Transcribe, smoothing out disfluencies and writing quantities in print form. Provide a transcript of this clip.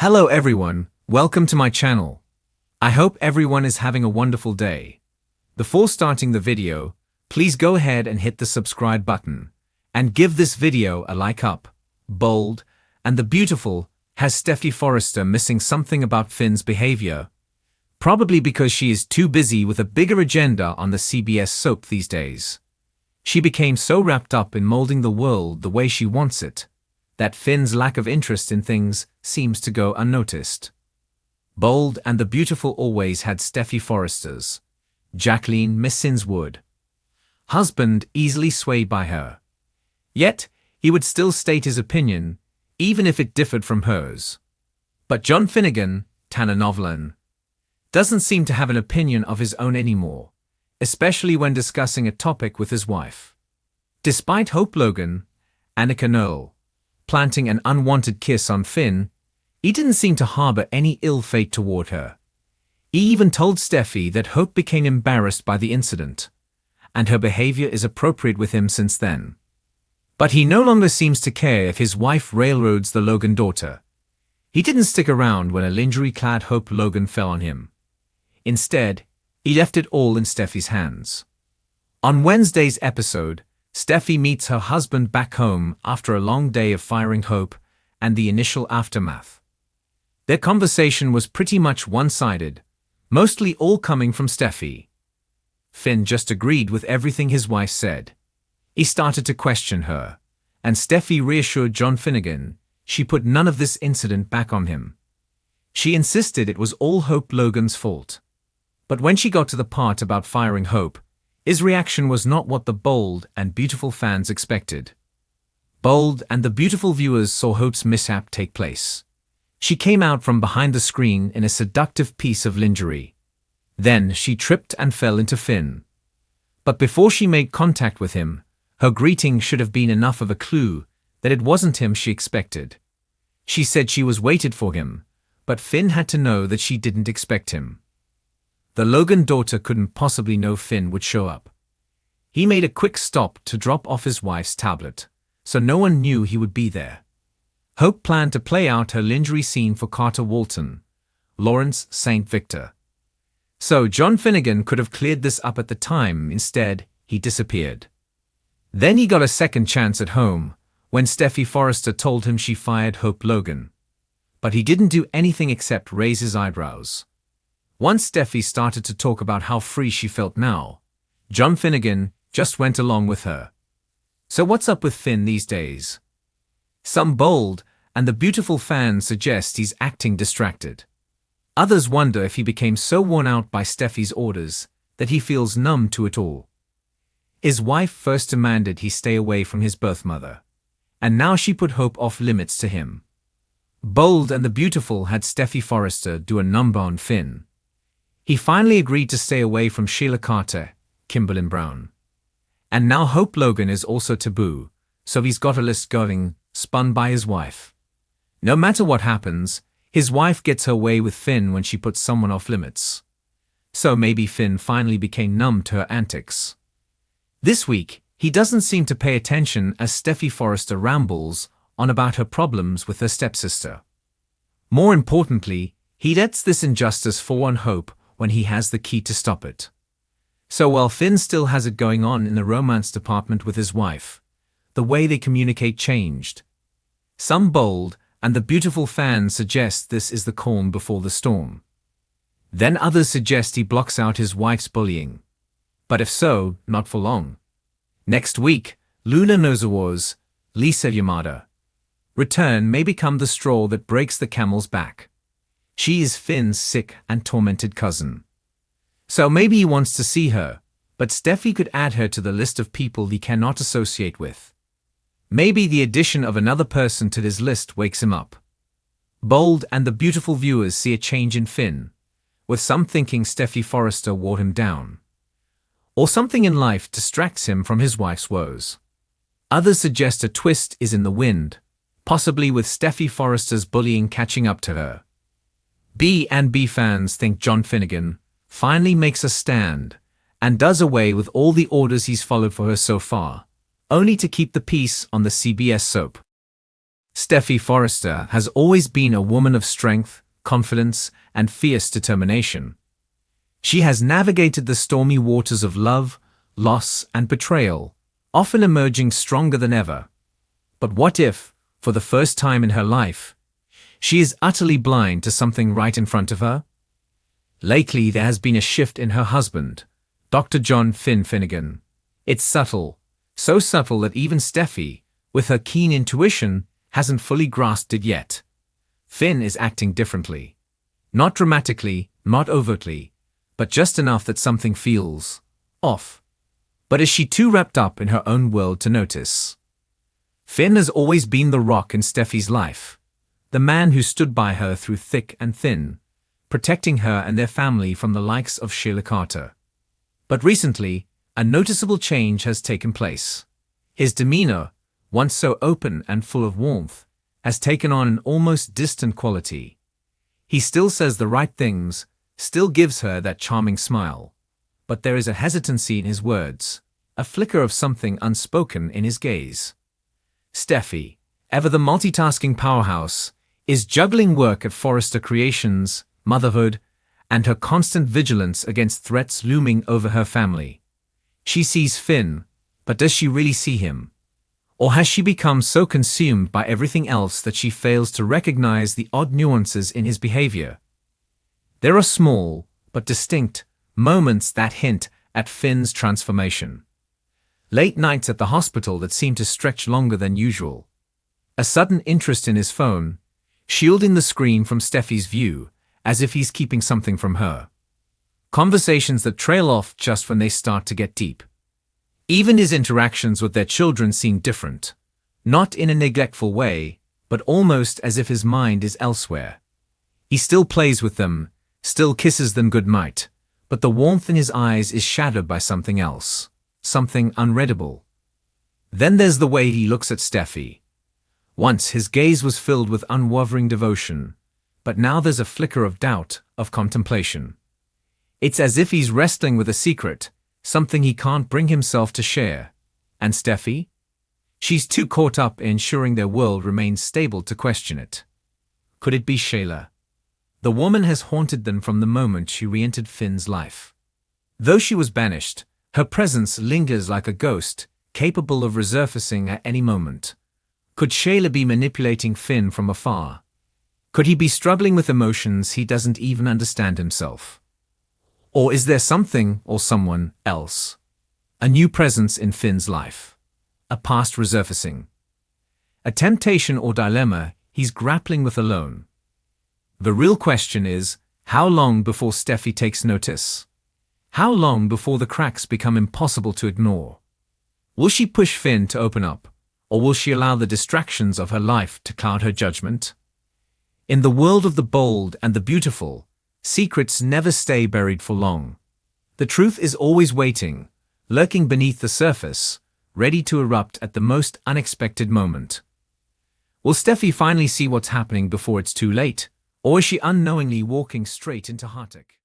Hello everyone, welcome to my channel. I hope everyone is having a wonderful day. Before starting the video, please go ahead and hit the subscribe button and give this video a like up. Bold and the Beautiful has Steffy Forrester missing something about Finn's behavior. Probably because she is too busy with a bigger agenda on the CBS soap these days. She became so wrapped up in molding the world the way she wants it, that Finn's lack of interest in things seems to go unnoticed. Bold and the Beautiful always had Steffy Forrester's Jacqueline Miss Sinswood husband easily swayed by her. Yet, he would still state his opinion, even if it differed from hers. But John Finnegan, Tanner Novlan, doesn't seem to have an opinion of his own anymore, especially when discussing a topic with his wife. Despite Hope Logan, Annika Noel, planting an unwanted kiss on Finn, he didn't seem to harbor any ill fate toward her. He even told Steffy that Hope became embarrassed by the incident, and her behavior is appropriate with him since then. But he no longer seems to care if his wife railroads the Logan daughter. He didn't stick around when a lingerie-clad Hope Logan fell on him. Instead, he left it all in Steffy's hands. On Wednesday's episode, Steffy meets her husband back home after a long day of firing Hope and the initial aftermath. Their conversation was pretty much one-sided, mostly all coming from Steffy. Finn just agreed with everything his wife said. He started to question her, and Steffy reassured John Finnegan she put none of this incident back on him. She insisted it was all Hope Logan's fault. But when she got to the part about firing Hope, his reaction was not what the Bold and Beautiful fans expected. Bold and the Beautiful viewers saw Hope's mishap take place. She came out from behind the screen in a seductive piece of lingerie. Then she tripped and fell into Finn. But before she made contact with him, her greeting should have been enough of a clue that it wasn't him she expected. She said she was waited for him, but Finn had to know that she didn't expect him. The Logan daughter couldn't possibly know Finn would show up. He made a quick stop to drop off his wife's tablet, so no one knew he would be there. Hope planned to play out her lingerie scene for Carter Walton, Lawrence St. Victor. So John Finnegan could have cleared this up at the time. Instead, he disappeared. Then he got a second chance at home, when Steffy Forrester told him she fired Hope Logan. But he didn't do anything except raise his eyebrows. Once Steffy started to talk about how free she felt now, John Finnegan just went along with her. So what's up with Finn these days? Some Bold and the Beautiful fans suggest he's acting distracted. Others wonder if he became so worn out by Steffy's orders that he feels numb to it all. His wife first demanded he stay away from his birth mother, and now she put Hope off limits to him. Bold and the Beautiful had Steffy Forrester do a number on Finn. He finally agreed to stay away from Sheila Carter, Kimberly Brown. And now Hope Logan is also taboo, so he's got a list going, spun by his wife. No matter what happens, his wife gets her way with Finn when she puts someone off limits. So maybe Finn finally became numb to her antics. This week, he doesn't seem to pay attention as Steffy Forrester rambles on about her problems with her stepsister. More importantly, he lets this injustice fall on Hope when he has the key to stop it. So while Finn still has it going on in the romance department with his wife, the way they communicate changed. Some Bold and the Beautiful fans suggest this is the calm before the storm. Then others suggest he blocks out his wife's bullying. But if so, not for long. Next week, Luna Nozawa's Lisa Yamada return may become the straw that breaks the camel's back. She is Finn's sick and tormented cousin. So maybe he wants to see her, but Steffy could add her to the list of people he cannot associate with. Maybe the addition of another person to this list wakes him up. Bold and the Beautiful viewers see a change in Finn, with some thinking Steffy Forrester wore him down. Or something in life distracts him from his wife's woes. Others suggest a twist is in the wind, possibly with Steffy Forrester's bullying catching up to her. B&B fans think John Finnegan finally makes a stand and does away with all the orders he's followed for her so far, only to keep the peace on the CBS soap. Steffy Forrester has always been a woman of strength, confidence, and fierce determination. She has navigated the stormy waters of love, loss, and betrayal, often emerging stronger than ever. But what if, for the first time in her life, she is utterly blind to something right in front of her? Lately, there has been a shift in her husband, Dr. John Finn Finnegan. It's subtle, so subtle that even Steffy, with her keen intuition, hasn't fully grasped it yet. Finn is acting differently. Not dramatically, not overtly, but just enough that something feels off. But is she too wrapped up in her own world to notice? Finn has always been the rock in Steffy's life, the man who stood by her through thick and thin, protecting her and their family from the likes of Sheila Carter. But recently, a noticeable change has taken place. His demeanor, once so open and full of warmth, has taken on an almost distant quality. He still says the right things, still gives her that charming smile, but there is a hesitancy in his words, a flicker of something unspoken in his gaze. Steffy, ever the multitasking powerhouse, is juggling work at Forrester Creations, motherhood, and her constant vigilance against threats looming over her family. She sees Finn, but does she really see him? Or has she become so consumed by everything else that she fails to recognize the odd nuances in his behavior? There are small, but distinct, moments that hint at Finn's transformation. Late nights at the hospital that seem to stretch longer than usual. A sudden interest in his phone, shielding the screen from Steffy's view, as if he's keeping something from her. Conversations that trail off just when they start to get deep. Even his interactions with their children seem different. Not in a neglectful way, but almost as if his mind is elsewhere. He still plays with them, still kisses them goodnight, but the warmth in his eyes is shadowed by something else, something unreadable. Then there's the way he looks at Steffy. Once his gaze was filled with unwavering devotion, but now there's a flicker of doubt, of contemplation. It's as if he's wrestling with a secret, something he can't bring himself to share. And Steffy? She's too caught up in ensuring their world remains stable to question it. Could it be Sheila? The woman has haunted them from the moment she re-entered Finn's life. Though she was banished, her presence lingers like a ghost, capable of resurfacing at any moment. Could Sheila be manipulating Finn from afar? Could he be struggling with emotions he doesn't even understand himself? Or is there something or someone else? A new presence in Finn's life. A past resurfacing. A temptation or dilemma he's grappling with alone. The real question is, how long before Steffy takes notice? How long before the cracks become impossible to ignore? Will she push Finn to open up, or will she allow the distractions of her life to cloud her judgment? In the world of the bold and the beautiful, secrets never stay buried for long. The truth is always waiting, lurking beneath the surface, ready to erupt at the most unexpected moment. Will Steffy finally see what's happening before it's too late, or is she unknowingly walking straight into heartache?